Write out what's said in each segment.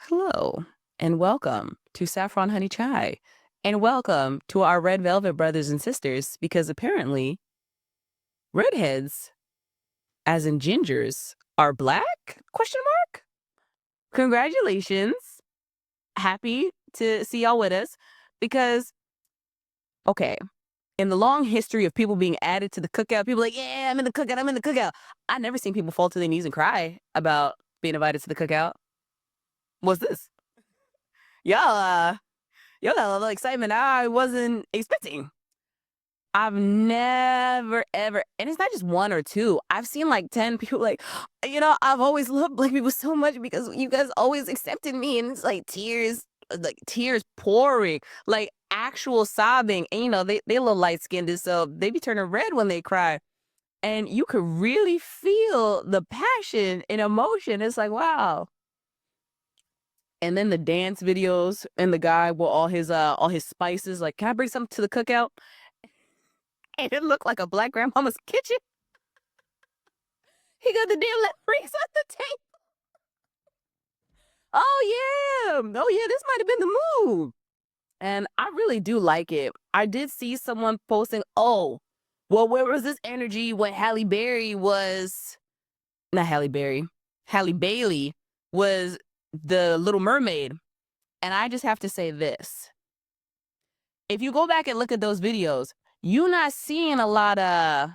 Hello, and welcome to Saffron Honey Chai, and welcome to our Red Velvet brothers and sisters, because apparently redheads, as in gingers, are black? Question mark? Congratulations. Happy to see y'all with us because, okay, in the long history of people being added to the cookout, people like, yeah, I'm in the cookout, I'm in the cookout. I never seen people fall to their knees and cry about being invited to the cookout. What's this? Y'all got a little excitement I wasn't expecting. I've never ever, and it's not just one or two. I've seen like 10 people like, I've always loved black people so much because you guys always accepted me. And it's like tears pouring, like actual sobbing. And they a little light skinned, so they be turning red when they cry. And you could really feel the passion and emotion. It's like, wow. And then the dance videos and the guy with all his spices, like, can I bring something to the cookout? And it looked like a black grandmama's kitchen. He got the damn lemonades on the table. Oh yeah, this might have been the move. And I really do like it. I did see someone posting, oh, well, where was this energy when Halle Berry was not Halle Berry, Halle Bailey was the Little Mermaid. And I just have to say this. If you go back and look at those videos, you're not seeing a lot of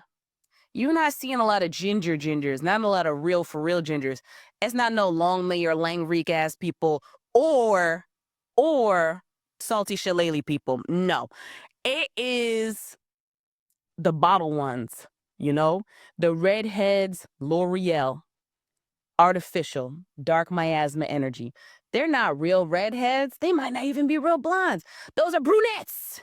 gingers, not a lot of real for real gingers. It's not no Longley or Langreek ass people or salty shillelagh people. No. It is the bottle ones, the redheads, L'Oreal, artificial, dark miasma energy. They're not real redheads. They might not even be real blondes. Those are brunettes.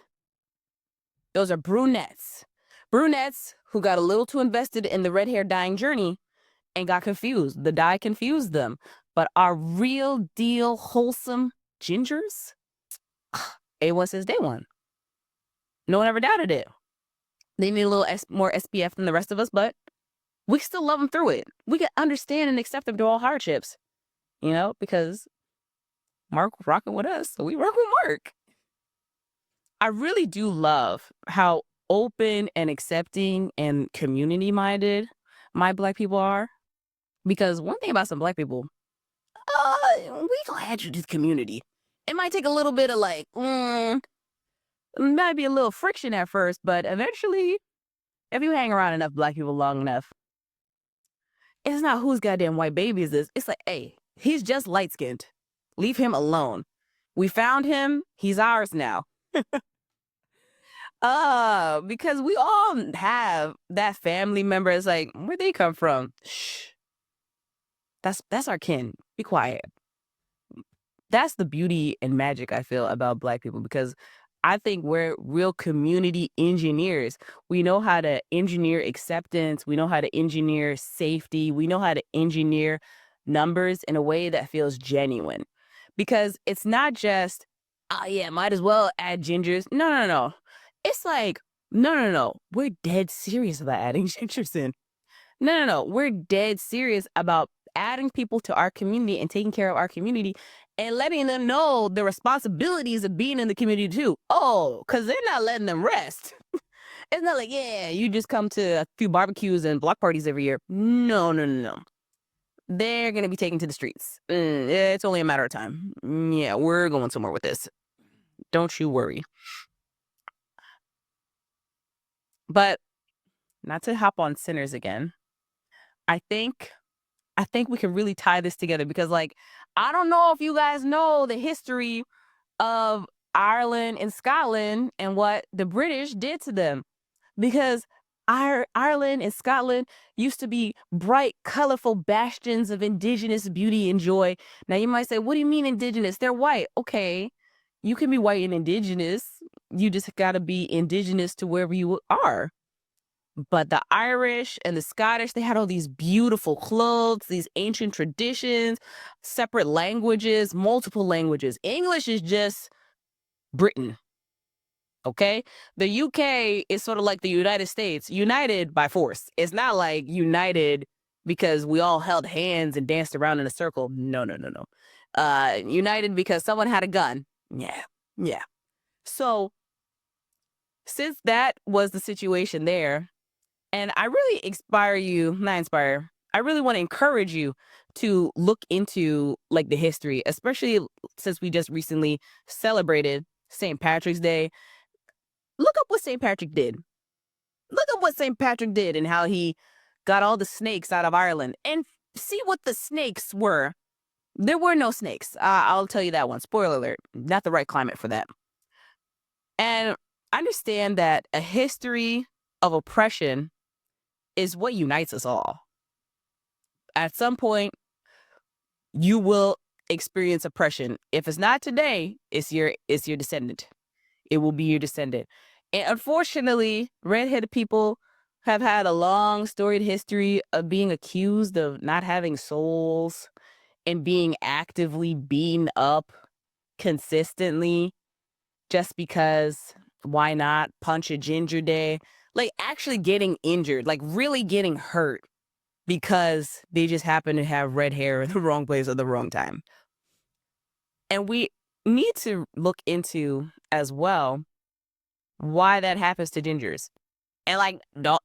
Those are brunettes. Brunettes who got a little too invested in the red hair dyeing journey and got confused. The dye confused them. But our real deal wholesome gingers, A1 since day one. No one ever doubted it. They need a little more SPF than the rest of us, but we still love them through it. We can understand and accept them through all hardships, because Mark rocking with us, so we rock with Mark. I really do love how open and accepting and community minded my black people are. Because one thing about some black people, we gonna add you to the community. It might take a little bit of might be a little friction at first, but eventually, if you hang around enough black people long enough, it's not whose goddamn white baby is this. It's like, hey, he's just light skinned. Leave him alone. We found him. He's ours now. Because we all have that family member. It's like, where'd they come from? Shh. That's our kin. Be quiet. That's the beauty and magic I feel about black people, because I think we're real community engineers. We know how to engineer acceptance. We know how to engineer safety. We know how to engineer numbers in a way that feels genuine, because it's not just, oh yeah, might as well add gingers. No, no, no. It's like, no, no, no. We're dead serious about adding gingers in. No, no, no. We're dead serious about adding people to our community and taking care of our community and letting them know the responsibilities of being in the community too. Oh, because they're not letting them rest. It's not like, yeah, you just come to a few barbecues and block parties every year. No, no, no, no. They're going to be taken to the streets. It's only a matter of time. Yeah, we're going somewhere with this. Don't you worry. But not to hop on sinners again. I think we can really tie this together because, like, I don't know if you guys know the history of Ireland and Scotland and what the British did to them. Because Ireland and Scotland used to be bright, colorful bastions of indigenous beauty and joy. Now, you might say, what do you mean indigenous? They're white. Okay, you can be white and indigenous. You just got to be indigenous to wherever you are. But the Irish and the Scottish, they had all these beautiful clothes, these ancient traditions, separate languages, multiple languages. English is just Britain, okay? The UK is sort of like the United States, united by force. It's not like united because we all held hands and danced around in a circle. No, no, no, no. united because someone had a gun. Yeah, yeah. So since that was the situation there, and I really I really want to encourage you to look into like the history, especially since we just recently celebrated St. Patrick's Day. Look up what St. Patrick did. Look up what St. Patrick did and how he got all the snakes out of Ireland and see what the snakes were. There were no snakes. I'll tell you that one. Spoiler alert. Not the right climate for that. And understand that a history of oppression is what unites us all. At some point, you will experience oppression. If it's not today, it's your descendant. It will be your descendant. And unfortunately, redheaded people have had a long storied history of being accused of not having souls and being actively beaten up consistently just because why not punch a ginger day? Like actually getting injured, like really getting hurt because they just happen to have red hair in the wrong place at the wrong time. And we need to look into as well why that happens to gingers. And like, don't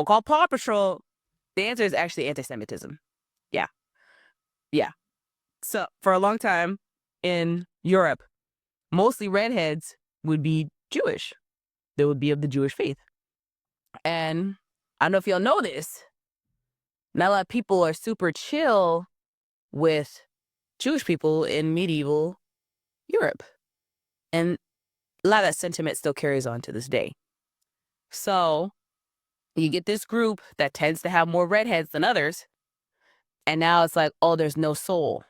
call Paw Patrol. The answer is actually anti-Semitism. Yeah, yeah. So for a long time in Europe, mostly redheads would be Jewish. They would be of the Jewish faith. And I don't know if y'all know this. Not a lot of people are super chill with Jewish people in medieval Europe. And a lot of that sentiment still carries on to this day. So you get this group that tends to have more redheads than others. And now it's like, oh, there's no soul.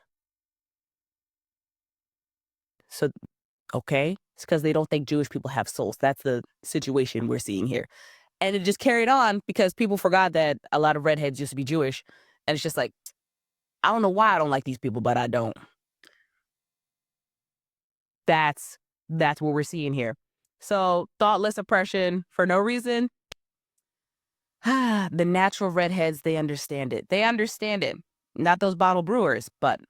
So, okay. It's because they don't think Jewish people have souls. That's the situation we're seeing here. And it just carried on because people forgot that a lot of redheads used to be Jewish. And it's just like, I don't know why I don't like these people, but I don't. That's what we're seeing here. So thoughtless oppression for no reason. The natural redheads, they understand it. They understand it. Not those bottle brewers, but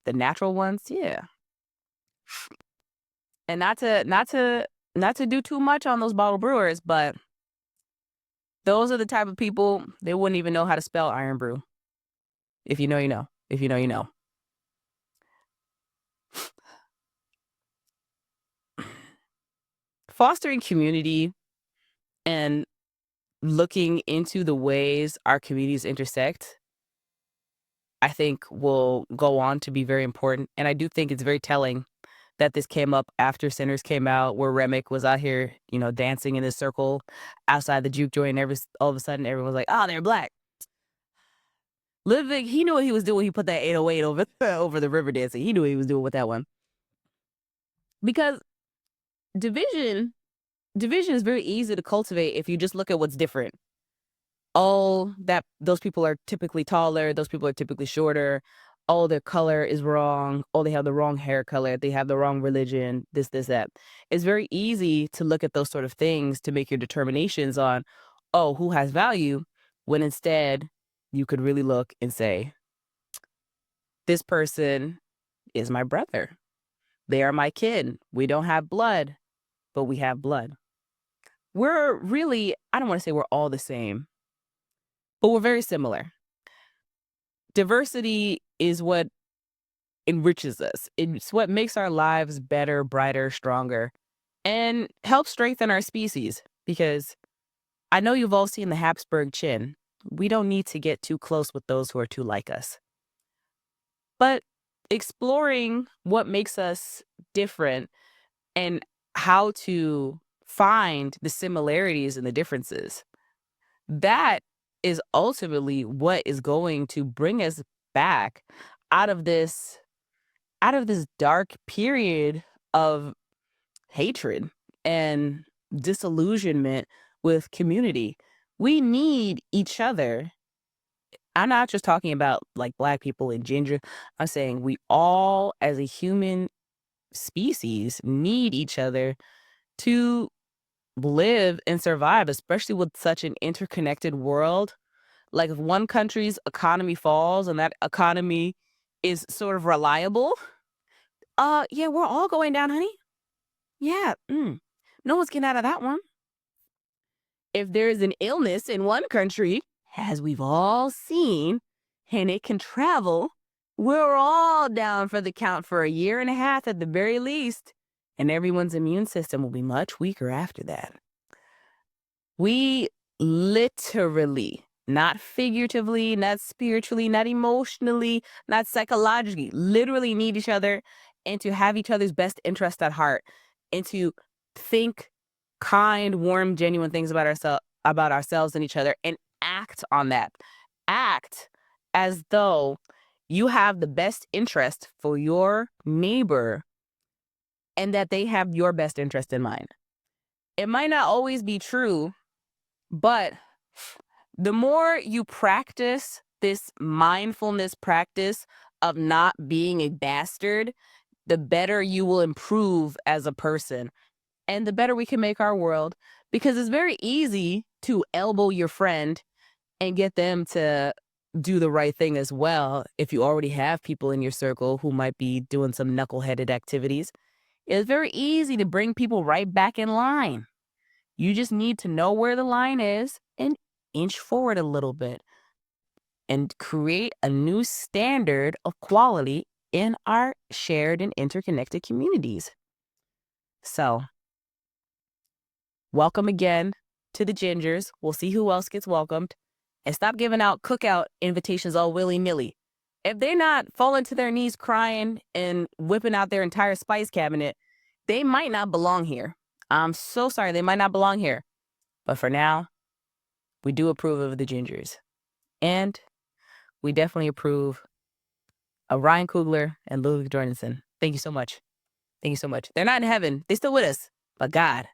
the natural ones, yeah. And not to do too much on those bottle brewers, but those are the type of people they wouldn't even know how to spell iron brew. If you know, you know. If you know, you know. Fostering community and looking into the ways our communities intersect, I think will go on to be very important. And I do think it's very telling that this came up after Sinners came out, where Remick was out here, dancing in this circle outside the juke joint. And all of a sudden, everyone was like, oh, they're black. Ludwig, he knew what he was doing. He put that 808 over the river dancing. He knew what he was doing with that one. Because division is very easy to cultivate if you just look at what's different. Oh, that those people are typically taller, those people are typically shorter. Oh, their color is wrong. Oh, they have the wrong hair color. They have the wrong religion, this, that. It's very easy to look at those sort of things to make your determinations on, oh, who has value, when instead you could really look and say, this person is my brother. They are my kin. We don't have blood, but we have blood. We're really, I don't want to say we're all the same, but we're very similar. Diversity is what enriches us. It's what makes our lives better, brighter, stronger, and helps strengthen our species. Because I know you've all seen the Habsburg chin. We don't need to get too close with those who are too like us. But exploring what makes us different and how to find the similarities and the differences, that is ultimately what is going to bring us back out of this dark period of hatred and disillusionment with community. We need each other. I'm not just talking about like black people and ginger. I'm saying we all as a human species need each other to live and survive, especially with such an interconnected world. Like if one country's economy falls and that economy is sort of reliable. Yeah, we're all going down, honey. Yeah, no one's getting out of that one. If there's an illness in one country, as we've all seen, and it can travel, we're all down for the count for a year and a half at the very least, and everyone's immune system will be much weaker after that. We literally, not figuratively, not spiritually, not emotionally, not psychologically, literally need each other and to have each other's best interest at heart and to think kind, warm, genuine things about ourselves and each other and act on that. Act as though you have the best interest for your neighbor and that they have your best interest in mind. It might not always be true, but the more you practice this mindfulness practice of not being a bastard, the better you will improve as a person and the better we can make our world, because it's very easy to elbow your friend and get them to do the right thing as well. If you already have people in your circle who might be doing some knuckleheaded activities, it's very easy to bring people right back in line. You just need to know where the line is and inch forward a little bit and create a new standard of quality in our shared and interconnected communities. So, welcome again to the Gingers. We'll see who else gets welcomed. And stop giving out cookout invitations all willy-nilly. If they're not falling to their knees crying and whipping out their entire spice cabinet, they might not belong here. I'm so sorry, they might not belong here. But for now, we do approve of the Gingers. And we definitely approve of Ryan Coogler and Ludwig Jorgensen. Thank you so much. Thank you so much. They're not in heaven. They're still with us. But God,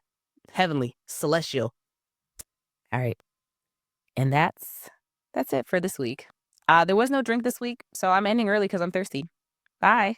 heavenly, celestial. All right. And that's it for this week. There was no drink this week, so I'm ending early because I'm thirsty. Bye.